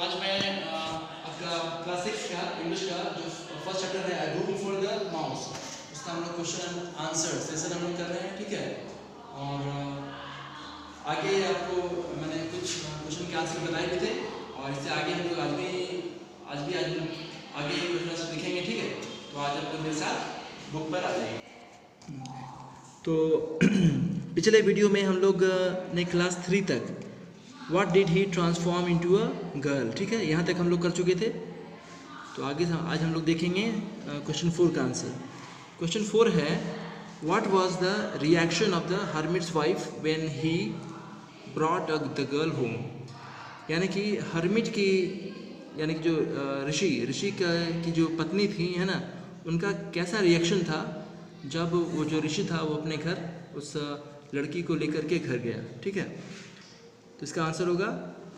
आज मैं आपका क्लास 6 का इंग्लिश का जो फर्स्ट चैप्टर है गूगल फॉर द माउस, उसका हम लोग क्वेश्चन आंसर सेशन हम लोग कर रहे हैं, ठीक है। और आगे आपको मैंने कुछ क्वेश्चन के आंसर बताए भी थे, और इससे आगे हम लोग आज भी आगे क्वेश्चन आंसर लिखेंगे, ठीक है। तो आज आप लोग मेरे साथ बुक पर आ जाएंगे। तो पिछले वीडियो में हम लोग ने क्लास 3 तक what did he transform into a girl, ठीक है, यहाँ तक हम लोग कर चुके थे। तो आगे आज हम लोग देखेंगे क्वेश्चन 4 का आंसर। क्वेश्चन 4 है what was the reaction of the hermits wife when he brought the girl home. यानी कि हर्मिट की यानी कि जो ऋषि की जो पत्नी थी, है ना, उनका कैसा रिएक्शन था जब वो जो ऋषि था वो अपने घर उस लड़की को लेकर के घर गया, ठीक है। तो इसका आंसर होगा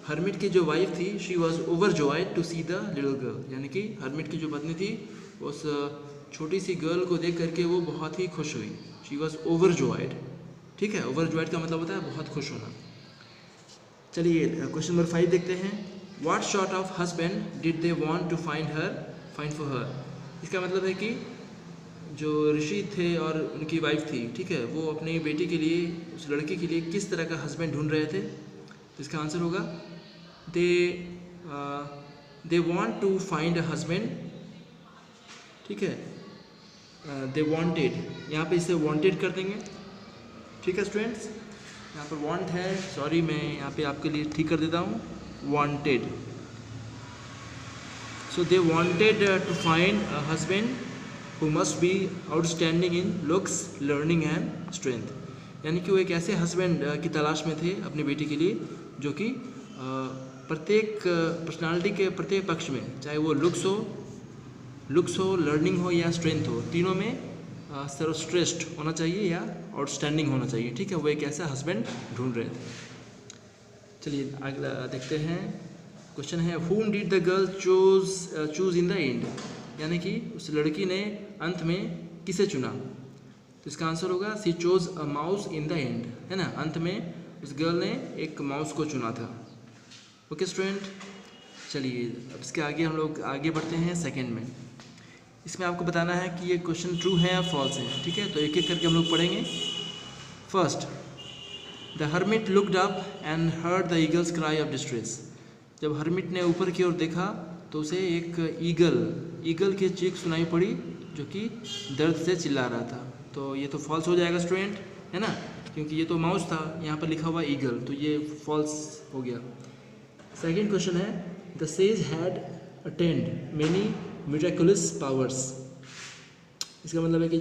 हर्मिट की जो वाइफ थी she was overjoyed to see the little girl. यानी कि हर्मिट की जो पत्नी थी उस छोटी सी गर्ल को देख करके वो बहुत ही खुश हुई। शी वॉज ओवरजॉयड, ठीक है। ओवरजॉयड का मतलब होता है बहुत खुश होना। चलिए क्वेश्चन नंबर 5 देखते हैं। What sort of husband did they want to find for her. इसका मतलब है कि जो ऋषि थे और उनकी वाइफ थी, ठीक है, वो अपनी बेटी के लिए, उस लड़की के लिए किस तरह का हस्बैंड ढूंढ रहे थे। तो इसका आंसर होगा they want to find a husband, ठीक है। दे वांटेड, यहाँ पे इसे वांटेड कर देंगे, ठीक है स्टूडेंट्स। यहाँ पर वांट है, सॉरी मैं यहाँ पे आपके लिए ठीक कर देता हूँ, wanted. So they wanted to find a husband who must be outstanding in looks, learning and strength। यानी कि वो एक ऐसे हस्बैंड की तलाश में थे अपनी बेटी के लिए जो कि प्रत्येक पर्सनालिटी के प्रत्येक पक्ष में, चाहे वो लुक्स हो, लर्निंग हो या स्ट्रेंथ हो, तीनों में सर्वश्रेष्ठ होना चाहिए या आउटस्टैंडिंग होना चाहिए, ठीक है। वो एक ऐसा हस्बैंड ढूंढ रहे थे। चलिए अगला देखते हैं। क्वेश्चन है whom did the girl choose in the end। यानी कि उस लड़की ने अंत में किसे चुना। तो इसका आंसर होगा C choose a mouse in the end, है ना। अंत में उस गर्ल ने एक माउस को चुना था। ओके स्टूडेंट, चलिए अब इसके आगे हम लोग आगे बढ़ते हैं सेकंड में। इसमें आपको बताना है कि ये क्वेश्चन ट्रू है या फॉल्स है, ठीक है। तो एक एक करके हम लोग पढ़ेंगे। First, the hermit looked up and heard the eagles cry of distress. जब हर्मिट ने ऊपर की ओर देखा तो उसे एक ईगल की चीख सुनाई पड़ी जो कि दर्द से चिल्ला रहा था। तो ये तो फॉल्स हो जाएगा स्टूडेंट, है ना, क्योंकि ये तो माउस था, यहाँ पर लिखा हुआ ईगल, तो ये फॉल्स हो गया। सेकंड क्वेश्चन है the sage had attend many miraculous powers. इसका मतलब है कि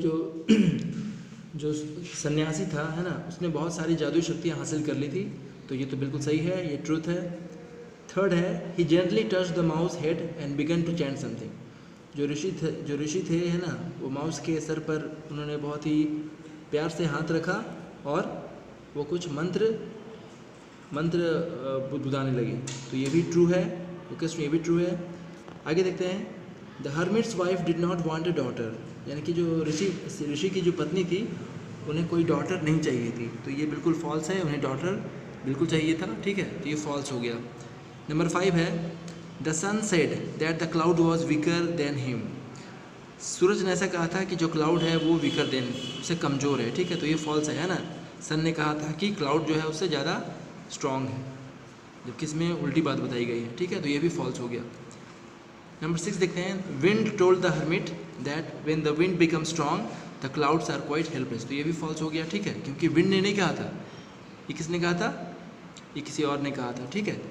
जो सन्यासी था, है ना, उसने बहुत सारी जादुई शक्तियाँ हासिल कर ली थी। तो ये तो बिल्कुल सही है, ये ट्रूथ है। थर्ड है ही gently touch the mouse head and began to chant something. जो ऋषि थे, है ना, वो माउस के सर पर उन्होंने बहुत ही प्यार से हाथ रखा और वो कुछ मंत्र बुदबुदाने लगे। तो ये भी ट्रू है, ओके, ये भी ट्रू है। आगे देखते हैं। The hermits wife did not want a daughter. यानी कि जो ऋषि की जो पत्नी थी उन्हें कोई डॉटर नहीं चाहिए थी। तो ये बिल्कुल फॉल्स है, उन्हें डॉटर बिल्कुल चाहिए था, ठीक है। तो ये फॉल्स हो गया। नंबर 5 है the sun said that the cloud was weaker than him. सूरज ने ऐसा कहा था कि जो क्लाउड है वो वीकर देन, उससे कमज़ोर है, ठीक है। तो ये फॉल्स है ना। सन ने कहा था कि क्लाउड जो है उससे ज़्यादा स्ट्रॉन्ग है, जबकि इसमें उल्टी बात बताई गई है, ठीक है। तो ये भी फॉल्स हो गया। नंबर 6 देखते हैं। Wind told the hermit that when the wind become strong the clouds are quite helpless. तो ये भी फॉल्स हो गया, ठीक है, क्योंकि विंड ने नहीं कहा था। ये किसने कहा था? ये किसी और ने कहा था, ठीक है।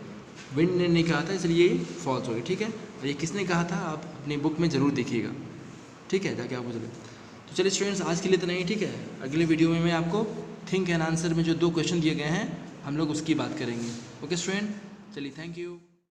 विंड ने नहीं कहा था, इसलिए ये फॉल्स हो गया, ठीक है। और ये किसने कहा था आप अपनी बुक में ज़रूर देखिएगा, ठीक है, ताकि आपको चले। तो चलिए स्टूडेंट्स, आज के लिए इतना ही, ठीक है। अगले वीडियो में मैं आपको थिंक एंड आंसर में जो 2 क्वेश्चन दिए गए हैं हम लोग उसकी बात करेंगे। ओके स्टूडेंट, चलिए थैंक यू।